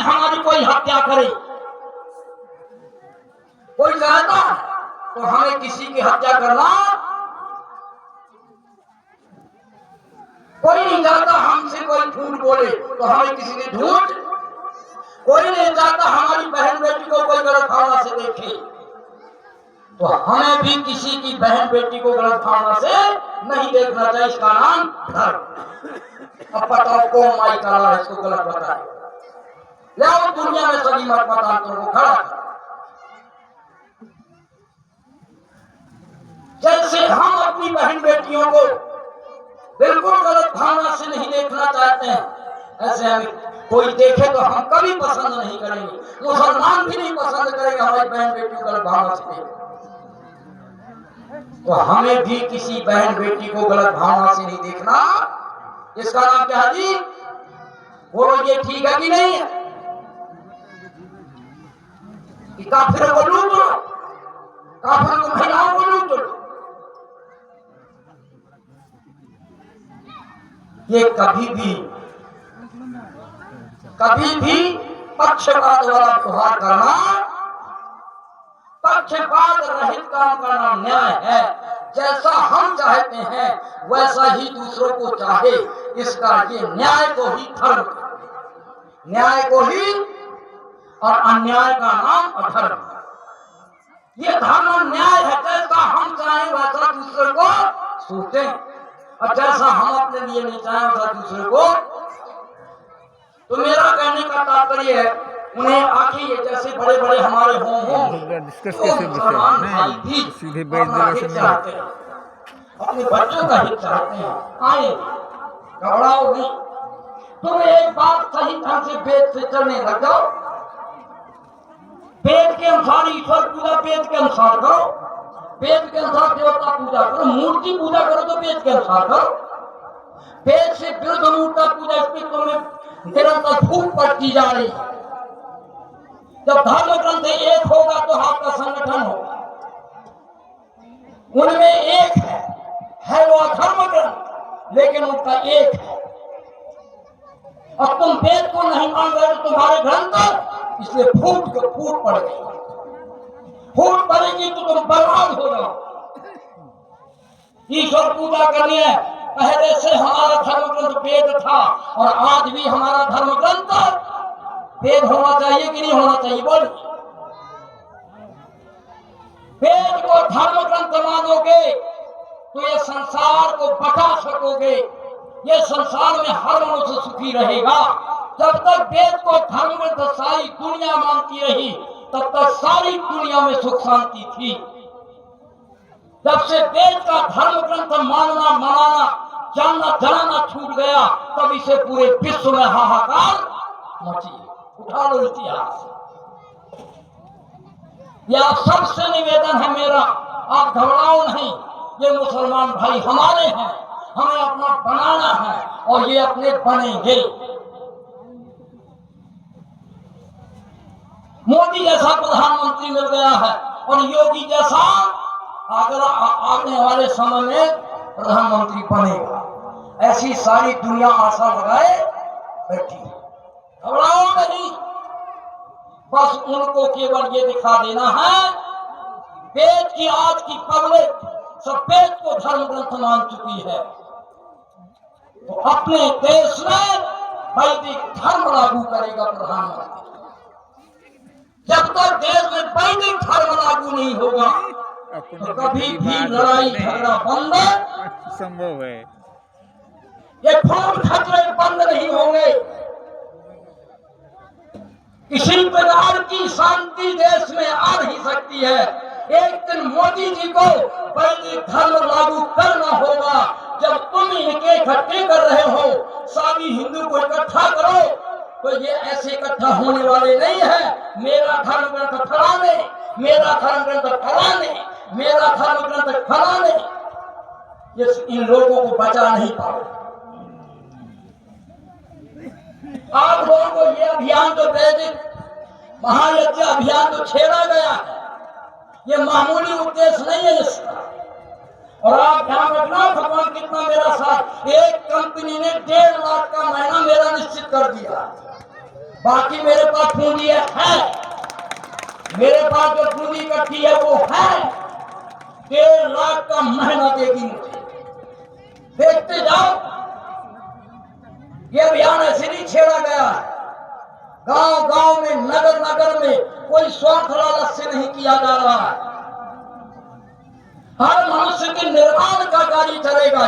हमारी कोई हत्या करे, कोई चाहता तो हमें किसी की हत्या करना कोई नहीं चाहता। हमसे कोई झूठ बोले तो हमें किसी ने झूठ, कोई नहीं चाहता हमारी बहन बेटी को कोई गलत भावना से देखे, तो हमें भी किसी की बहन बेटी को गलत भावना से नहीं देखना चाहिए। इसका नाम धर्म। अब बताओ कौन माई करा है इसको गलत बताए, लाओ दुनिया में सभी मत मतांतरों को खड़ा कर। जैसे हम अपनी बहन बेटियों को बिल्कुल गलत भावना से नहीं देखना चाहते हैं, ऐसे हमें कोई देखे तो हम कभी पसंद नहीं करेंगे। मुसलमान भी नहीं पसंद करेंगे हमारी बहन बेटियों को गलत भावना से देखें। तो हमें भी किसी बहन बेटी को गलत भावना से नहीं देखना। इसका नाम क्या है जी? बोलो ये ठीक है कि नहीं है? कि काफिर को लूट लो, काफिर को महिलाओं को लूट लो। ये कभी भी पक्षपात वाला व्यवहार करना, पक्षपात रहित काम करना न्याय है। जैसा हम चाहते हैं वैसा ही दूसरों को चाहे, इसका ये न्याय को ही धर्म, न्याय को ही, और अन्याय का नाम अधर्म। ये धर्म न्याय है, जैसा हम चाहें वैसा दूसरे को सोचें, और जैसा हम अपने लिए नहीं चाहें वैसा दूसरे को। तो मेरा कहने का तात्पर्य है, उन्हें आखिर जैसे बड़े बड़े हमारे हों सीधे बैठ चाहते हैं, अपने बच्चों का हित चाहते हैं, आए घबराओ नहीं। तुम एक बात सही ढंग से वेद से चलने लग जाओ, वेद के अनुसार ईश्वर पूजा वेद के अनुसार करो, वेद के अनुसार देवता पूजा करो, मूर्ति पूजा करो तो वेद के अनुसार करो। वेद से विरुद्ध मूर्ति पूजा अस्तित्व में निरंतर फूट पड़ती जा रही है। जब धर्म ग्रंथ एक होगा तो आपका संगठन होगा, उनमें एक है वो धर्म ग्रंथ, लेकिन उनका एक है। अब तुम वेद को नहीं मान रहे तो तुम्हारे ग्रंथ, इसलिए फूट पड़ गई। फूट पड़ेगी तो तुम बर्बाद हो जाओ। ईश्वर पूजा करनी है, पहले से हमारा धर्म ग्रंथ वेद था और आज भी हमारा धर्म ग्रंथ वेद होना चाहिए कि नहीं होना चाहिए? बोल, वेद को धर्म ग्रंथ मानोगे तो ये संसार को बचा सकोगे, ये संसार में हर मनुष्य सुखी रहेगा। जब तक वेद को धर्म ग्रंथ सारी दुनिया मानती रही तब तक सारी दुनिया में सुख शांति थी। जब से वेद का धर्म ग्रंथ मानना, मनाना, जानना, जनाना छूट गया, तब इसे पूरे विश्व में हाहाकार मची। उठा लो इतिहास। यह सबसे निवेदन है मेरा, आप घबराओ नहीं। ये मुसलमान भाई हमारे हैं, हमें अपना बनाना है और ये अपने बनेंगे। मोदी जैसा प्रधानमंत्री मिल गया है और योगी जैसा अगर आने वाले समय में प्रधानमंत्री बनेगा, ऐसी सारी दुनिया आशा लगाए बैठी है। घबराओ नहीं, बस उनको केवल ये दिखा देना है, वेद की आज की पब्लिक सब वेद को धर्म ग्रंथ मान चुकी है, तो अपने देश में वैदिक धर्म लागू करेगा प्रधानमंत्री। जब तक देश में वैदिक धर्म लागू नहीं होगा तो कभी भी लड़ाई झगड़ा बंद संभव है, ये खून खतरे बंद नहीं होंगे। किसी प्रकार की शांति देश में आ नहीं सकती है। एक दिन मोदी जी को वैदिक धर्म लागू करना होगा। जब तुम इनके इकट्ठे कर रहे हो, सभी हिंदू को इकट्ठा करो, तो ये ऐसे इकट्ठा होने वाले नहीं है। मेरा धर्म ग्रंथ फलाने, मेरा धर्म ग्रंथ फलाने, मेरा धर्म ग्रंथ फलाने, ये इन लोगों को बचा नहीं पाओ। आप लोगों को ये अभियान तो वैदिक महायज्ञ अभियान तो छेड़ा गया है, ये मामूली उद्देश्य नहीं है इसका। और आप ध्यान रखना, भगवान कितना मेरा साथ, एक कंपनी ने 1.5 लाख का महीना मेरा निश्चित कर दिया। बाकी मेरे पास पूंजी है। मेरे पास जो पूंजी इकट्ठी है वो है 1.5 लाख का महीना देगी मुझे। देखते जाओ। ये अभियान ऐसे नहीं छेड़ा गया है। गांव गांव में, नगर नगर में कोई स्वार्थ लालच से नहीं किया जा रहा है। हर मनुष्य के निर्माण का कार्य चलेगा।